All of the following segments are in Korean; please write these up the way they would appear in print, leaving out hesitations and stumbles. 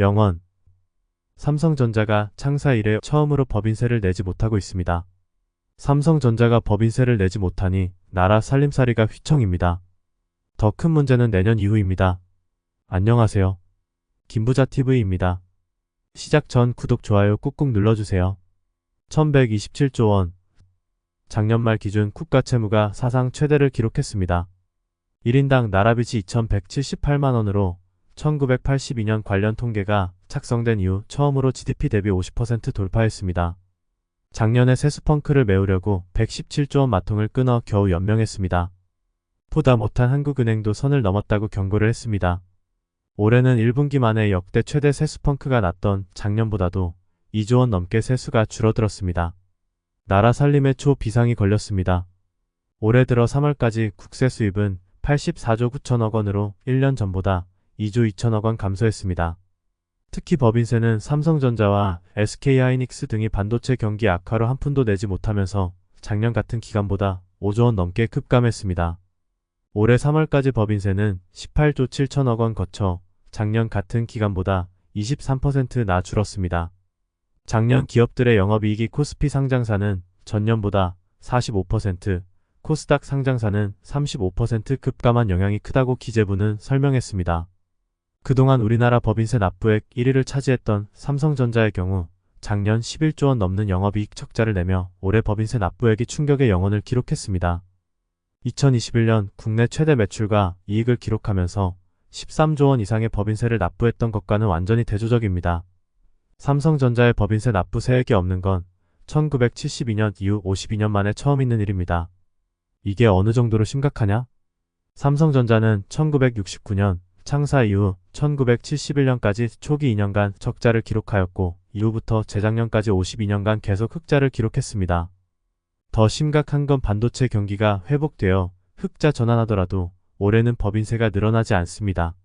영원. 삼성전자가 창사 이래 처음으로 법인세를 내지 못하고 있습니다. 삼성전자가 법인세를 내지 못하니 나라 살림살이가 휘청입니다. 더 큰 문제는 내년 이후입니다. 안녕하세요. 김부자TV입니다. 시작 전 구독, 좋아요 꾹꾹 눌러주세요. 1127조 원. 작년 말 기준 국가채무가 사상 최대를 기록했습니다. 1인당 나라빚이 2178만원으로 1982년 관련 통계가 작성된 이후 처음으로 GDP 대비 50% 돌파했습니다. 작년에 세수펑크를 메우려고 117조 원 마통을 끊어 겨우 연명했습니다. 보다 못한 한국은행도 선을 넘었다고 경고를 했습니다. 올해는 1분기 만에 역대 최대 세수펑크가 났던 작년보다도 2조 원 넘게 세수가 줄어들었습니다. 나라 살림에 초비상이 걸렸습니다. 올해 들어 3월까지 국세 수입은 84조 9천억 원으로 1년 전보다 2조 2천억 원 감소했습니다. 특히 법인세는 삼성전자와 SK하이닉스 등이 반도체 경기 악화로 한 푼도 내지 못하면서 작년 같은 기간보다 5조 원 넘게 급감했습니다. 올해 3월까지 법인세는 18조 7천억 원 거쳐 작년 같은 기간보다 23%나 줄었습니다. 작년 기업들의 영업이익이 코스피 상장사는 전년보다 45%, 코스닥 상장사는 35% 급감한 영향이 크다고 기재부는 설명했습니다. 그동안 우리나라 법인세 납부액 1위를 차지했던 삼성전자의 경우 작년 11조 원 넘는 영업이익 적자를 내며 올해 법인세 납부액이 충격의 영원을 기록했습니다. 2021년 국내 최대 매출과 이익을 기록하면서 13조 원 이상의 법인세를 납부했던 것과는 완전히 대조적입니다. 삼성전자의 법인세 납부 세액이 없는 건 1972년 이후 52년 만에 처음 있는 일입니다. 이게 어느 정도로 심각하냐? 삼성전자는 1969년 창사 이후 1971년까지 초기 2년간 적자를 기록하였고 이후부터 재작년까지 52년간 계속 흑자를 기록했습니다. 더 심각한 건 반도체 경기가 회복되어 흑자 전환하더라도 올해는 법인세가 늘어나지 않습니다.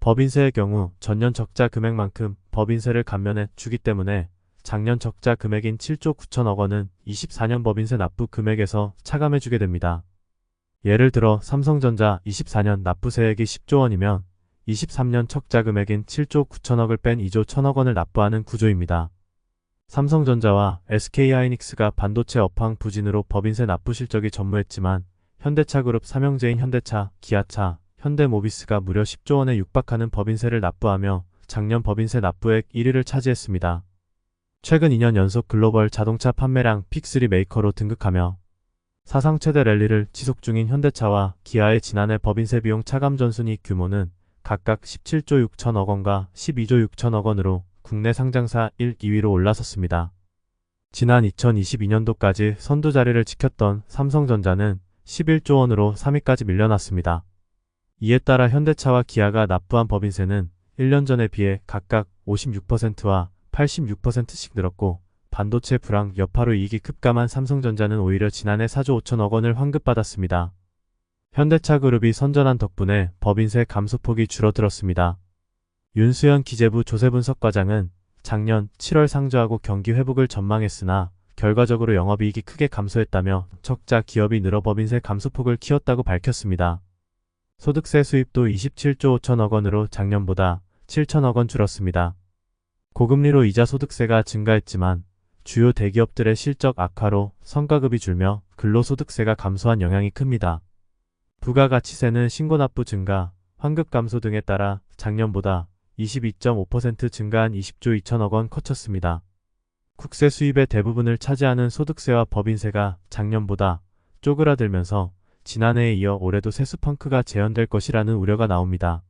법인세의 경우 전년 적자 금액만큼 법인세를 감면해 주기 때문에 작년 적자 금액인 7조 9천억 원은 24년 법인세 납부 금액에서 차감해 주게 됩니다. 예를 들어 삼성전자 24년 납부세액이 10조 원이면 23년 적자 금액인 7조 9천억을 뺀 2조 1천억 원을 납부하는 구조입니다. 삼성전자와 SK하이닉스가 반도체 업황 부진으로 법인세 납부 실적이 전무했지만 현대차그룹 삼형제인 현대차, 기아차, 현대모비스가 무려 10조 원에 육박하는 법인세를 납부하며 작년 법인세 납부액 1위를 차지했습니다. 최근 2년 연속 글로벌 자동차 판매량 픽3 메이커로 등극하며 사상 최대 랠리를 지속 중인 현대차와 기아의 지난해 법인세 비용 차감 전순이익 규모는 각각 17조 6천억 원과 12조 6천억 원으로 국내 상장사 1, 2위로 올라섰습니다. 지난 2022년도까지 선두 자리를 지켰던 삼성전자는 11조 원으로 3위까지 밀려났습니다. 이에 따라 현대차와 기아가 납부한 법인세는 1년 전에 비해 각각 56%와 86%씩 늘었고 반도체 불황 여파로 이익이 급감한 삼성전자는 오히려 지난해 4조 5천억 원을 환급받았습니다. 현대차그룹이 선전한 덕분에 법인세 감소폭이 줄어들었습니다. 윤수연 기재부 조세분석과장은 작년 7월 상조하고 경기 회복을 전망했으나 결과적으로 영업이익이 크게 감소했다며 적자 기업이 늘어 법인세 감소폭을 키웠다고 밝혔습니다. 소득세 수입도 27조 5천억 원으로 작년보다 7천억 원 줄었습니다. 고금리로 이자 소득세가 증가했지만 주요 대기업들의 실적 악화로 성과급이 줄며 근로소득세가 감소한 영향이 큽니다. 부가가치세는 신고납부 증가, 환급 감소 등에 따라 작년보다 22.5% 증가한 20조 2천억 원 커쳤습니다. 국세 수입의 대부분을 차지하는 소득세와 법인세가 작년보다 쪼그라들면서 지난해에 이어 올해도 세수펑크가 재현될 것이라는 우려가 나옵니다.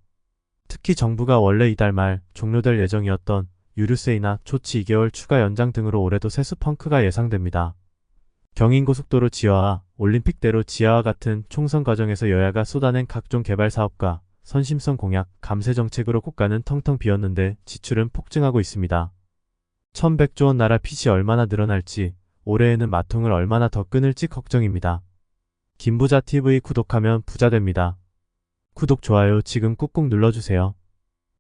특히 정부가 원래 이달 말 종료될 예정이었던 유류세이나 조치 2개월 추가 연장 등으로 올해도 세수펑크가 예상됩니다. 경인고속도로 지하화, 올림픽대로 지하화 같은 총선 과정에서 여야가 쏟아낸 각종 개발 사업과 선심성 공약, 감세 정책으로 국가는 텅텅 비었는데 지출은 폭증하고 있습니다. 1100조 원 나라 빚이 얼마나 늘어날지, 올해에는 마통을 얼마나 더 끊을지 걱정입니다. 김부자TV 구독하면 부자 됩니다. 구독, 좋아요 지금 꾹꾹 눌러주세요.